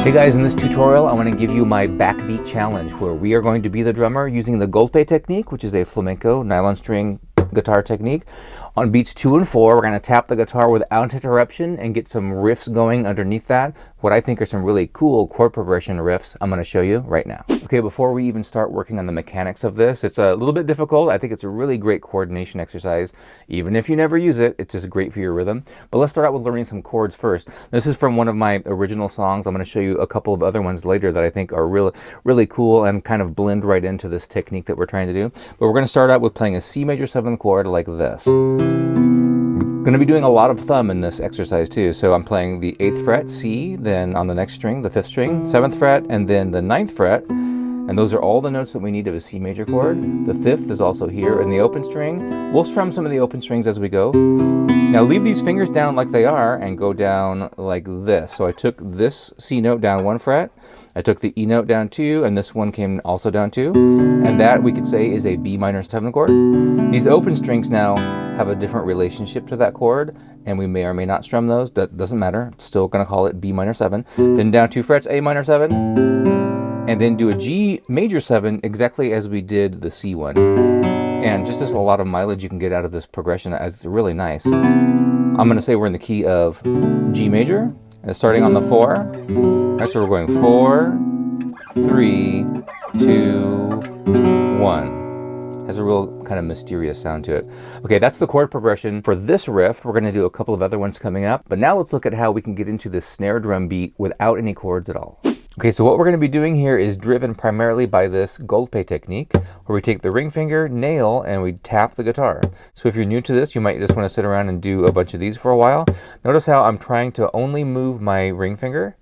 Hey guys, in this tutorial I want to give you my backbeat challenge where we are going to be the drummer using the golpe technique, which is a flamenco nylon string guitar technique. On beats 2 and 4, we're going to tap the guitar without interruption and get some riffs going underneath that. What I think are some really cool chord progression riffs I'm going to show you right now. Okay, before we even start working on the mechanics of this, it's a little bit difficult. I think it's a really great coordination exercise. Even if you never use it, it's just great for your rhythm. But let's start out with learning some chords first. This is from one of my original songs. I'm going to show you a couple of other ones later that I think are really cool and kind of blend right into this technique that we're trying to do. But we're going to start out with playing a C major 7th chord like this. Going to be doing a lot of thumb in this exercise too. So I'm playing the 8th fret C, then on the next string the 5th string, 7th fret, and then the 9th fret. And those are all the notes that we need of a C major chord. The 5th is also here in the open string. We'll strum some of the open strings as we go. Now leave these fingers down like they are and go down like this. So I took this C note down 1 fret, I took the E note down 2, and this one came also down 2. And that we could say is a B minor 7th chord. These open strings now have a different relationship to that chord, and we may or may not strum those. That doesn't matter. Still going to call it B minor 7. Then down 2 frets, A minor 7. And then do a G major 7 exactly as we did the C one. And just as a lot of mileage you can get out of this progression. It's really nice. I'm going to say we're in the key of G major, and starting on the 4. Right, so we're going 4, 3, 2, 1. Has a real kind of mysterious sound to it. Okay, that's the chord progression for this riff. We're going to do a couple of other ones coming up. But now let's look at how we can get into this snare drum beat without any chords at all. Okay, so what we're going to be doing here is driven primarily by this golpe technique, where we take the ring finger, nail, and we tap the guitar. So if you're new to this, you might just want to sit around and do a bunch of these for a while. Notice how I'm trying to only move my ring finger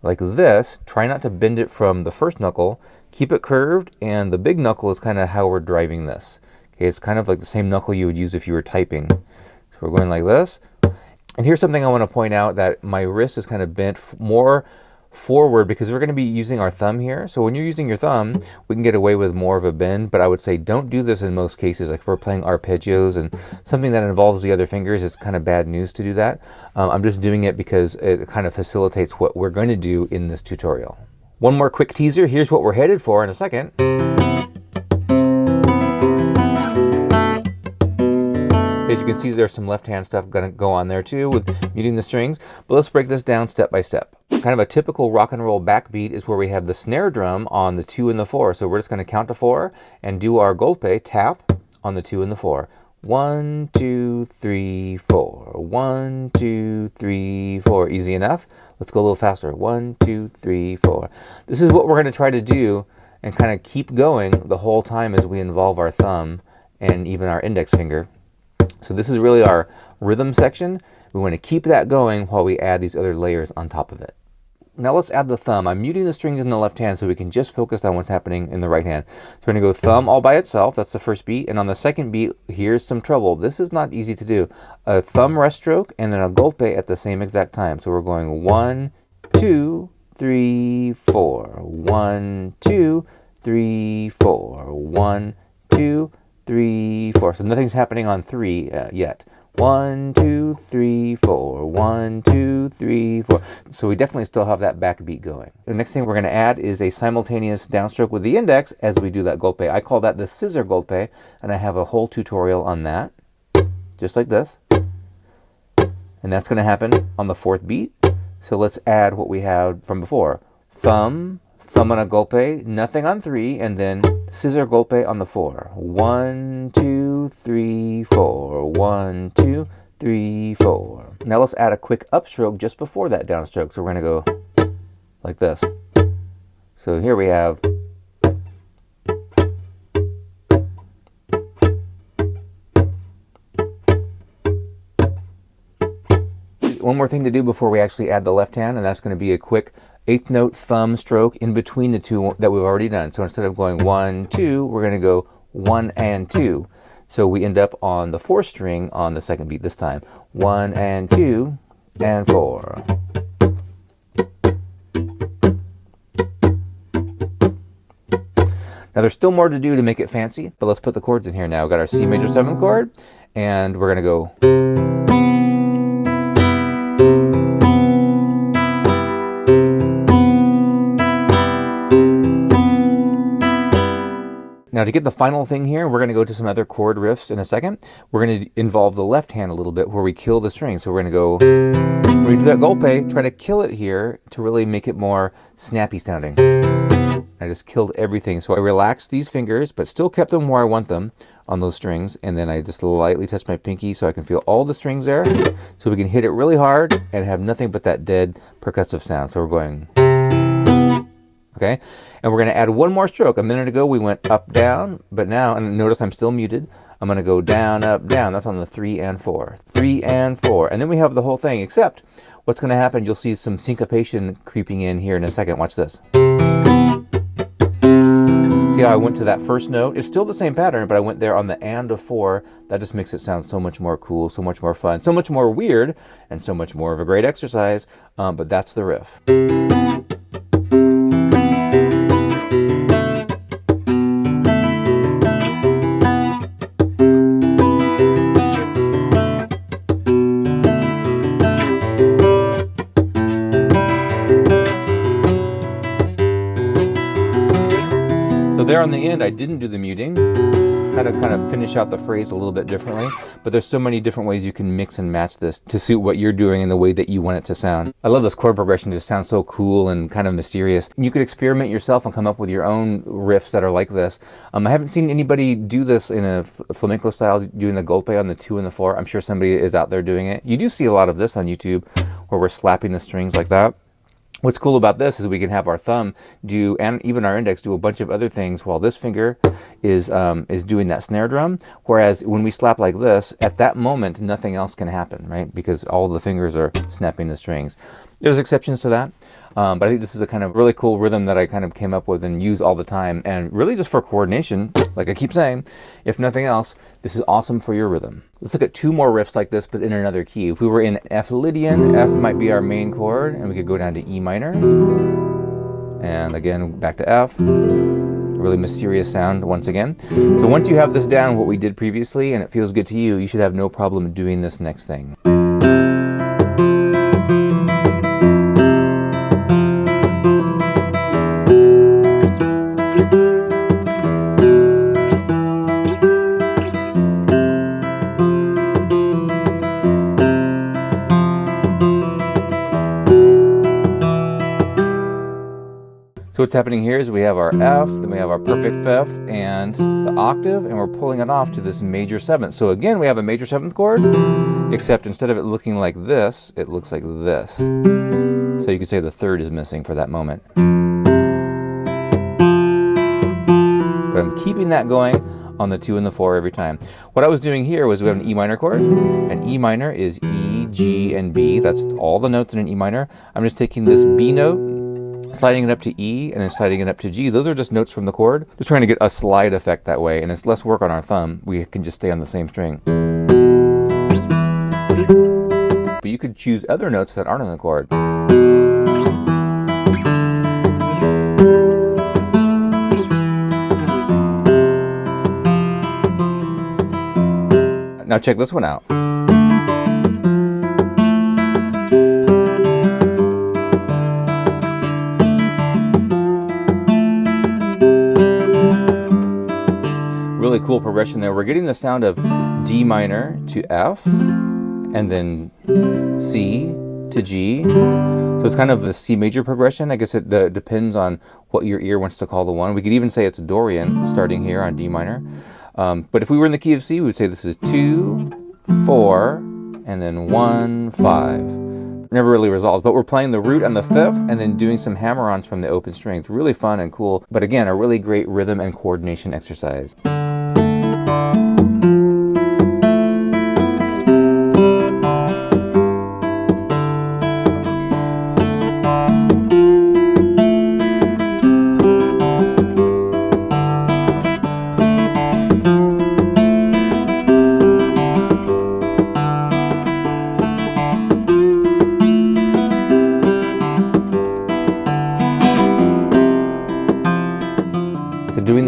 like this. Try not to bend it from the first knuckle. Keep it curved, and the big knuckle is kind of how we're driving this. Okay, it's kind of like the same knuckle you would use if you were typing. So we're going like this. And here's something I want to point out, that my wrist is kind of bent more forward because we're going to be using our thumb here. So when you're using your thumb, we can get away with more of a bend, but I would say don't do this in most cases. Like if we're playing arpeggios and something that involves the other fingers, it's kind of bad news to do that. I'm just doing it because it kind of facilitates what we're going to do in this tutorial. One more quick teaser. Here's what we're headed for in a second. As you can see, there's some left hand stuff going to go on there too with muting the strings, but let's break this down step by step. Kind of a typical rock and roll backbeat is where we have the snare drum on the 2 and the 4. So we're just going to count to 4 and do our golpe tap on the 2 and the 4. 1, 2, 3, 4. 1, 2, 3, 4. Easy enough. Let's go a little faster. 1, 2, 3, 4. This is what we're going to try to do and kind of keep going the whole time as we involve our thumb and even our index finger. So this is really our rhythm section. We want to keep that going while we add these other layers on top of it. Now let's add the thumb. I'm muting the strings in the left hand so we can just focus on what's happening in the right hand. So we're going to go thumb all by itself. That's the first beat. And on the second beat, here's some trouble. This is not easy to do. A thumb rest stroke and then a golpe at the same exact time. So we're going 1, 2, 3, 4. 1, 2, 3, 4. 1, 2, 3, 4. So nothing's happening on 3 yet. 1, 2, 3, 4. 1, 2, 3, 4. So we definitely still have that backbeat going. The next thing we're going to add is a simultaneous downstroke with the index as we do that golpe. I call that the scissor golpe, and I have a whole tutorial on that, just like this. And that's going to happen on the 4th beat. So let's add what we had from before. Thumb on a golpe, nothing on 3, and then scissor golpe on the 4. 1, 2, 3, 4. 1, 2, 3, 4. Now let's add a quick upstroke just before that downstroke. So we're going to go like this. So here we have one more thing to do before we actually add the left hand, and that's going to be a quick 8th note thumb stroke in between the 2 that we've already done. So instead of going 1, 2, we're going to go 1 and 2. So we end up on the 4th string on the second beat this time. 1 and 2 and 4. Now there's still more to do to make it fancy, but let's put the chords in here now. We've got our C major 7th chord, and we're going to go Now to get the final thing here, we're going to go to some other chord riffs in a second. We're going to involve the left hand a little bit where we kill the string. So we're going to go, when we do that golpe, try to kill it here to really make it more snappy sounding. I just killed everything. So I relaxed these fingers, but still kept them where I want them on those strings. And then I just lightly touch my pinky so I can feel all the strings there. So we can hit it really hard and have nothing but that dead percussive sound. So we're going, okay? And we're going to add one more stroke. A minute ago we went up, down, but now, and notice I'm still muted, I'm going to go down, up, down. That's on the 3 and 4. 3 and 4. And then we have the whole thing, except what's going to happen, you'll see some syncopation creeping in here in a second. Watch this. See how I went to that first note? It's still the same pattern, but I went there on the and of 4. That just makes it sound so much more cool, so much more fun, so much more weird, and so much more of a great exercise. But that's the riff. So there on the end, I didn't do the muting, kind of finish out the phrase a little bit differently, but there's so many different ways you can mix and match this to suit what you're doing in the way that you want it to sound. I love this chord progression. It just sounds so cool and kind of mysterious. You could experiment yourself and come up with your own riffs that are like this. I haven't seen anybody do this in a flamenco style, doing the golpe on the 2 and the 4. I'm sure somebody is out there doing it. You do see a lot of this on YouTube where we're slapping the strings like that. What's cool about this is we can have our thumb do, and even our index do, a bunch of other things while this finger is doing that snare drum. Whereas when we slap like this, at that moment, nothing else can happen, right? Because all the fingers are snapping the strings. There's exceptions to that, but I think this is a kind of really cool rhythm that I kind of came up with and use all the time, and really just for coordination, like I keep saying, if nothing else, this is awesome for your rhythm. Let's look at 2 more riffs like this, but in another key. If we were in F Lydian, F might be our main chord, and we could go down to E minor, and again back to F. A really mysterious sound once again. So once you have this down, what we did previously, and it feels good to you, you should have no problem doing this next thing. So what's happening here is we have our F, then we have our perfect fifth and the octave, and we're pulling it off to this major 7th. So again, we have a major 7th chord, except instead of it looking like this, it looks like this. So you could say the 3rd is missing for that moment. But I'm keeping that going on the 2 and the 4 every time. What I was doing here was we have an E minor chord, and E minor is E, G, and B. That's all the notes in an E minor. I'm just taking this B note, sliding it up to E, and then sliding it up to G. Those are just notes from the chord. Just trying to get a slide effect that way, and it's less work on our thumb. We can just stay on the same string. But you could choose other notes that aren't on the chord. Now check this one out. Really cool progression there. We're getting the sound of D minor to F, and then C to G. So it's kind of the C major progression. I guess it depends on what your ear wants to call the one. We could even say it's Dorian, starting here on D minor. But if we were in the key of C, we would say this is 2, 4, and then 1, 5. Never really resolves, but we're playing the root and the 5th, and then doing some hammer-ons from the open strings. Really fun and cool, but again, a really great rhythm and coordination exercise.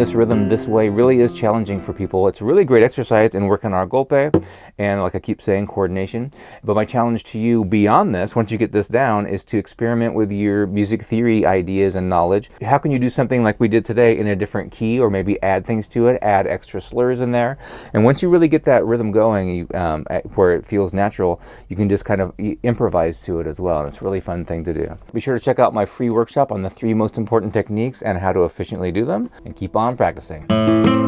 this rhythm this way really is challenging for people. It's a really great exercise in working our golpe and, like I keep saying, coordination. But my challenge to you beyond this, once you get this down, is to experiment with your music theory ideas and knowledge. How can you do something like we did today in a different key, or maybe add things to it, add extra slurs in there? And once you really get that rhythm going, where it feels natural, you can just kind of improvise to it as well. And it's a really fun thing to do. Be sure to check out my free workshop on the 3 most important techniques and how to efficiently do them, and keep on practicing.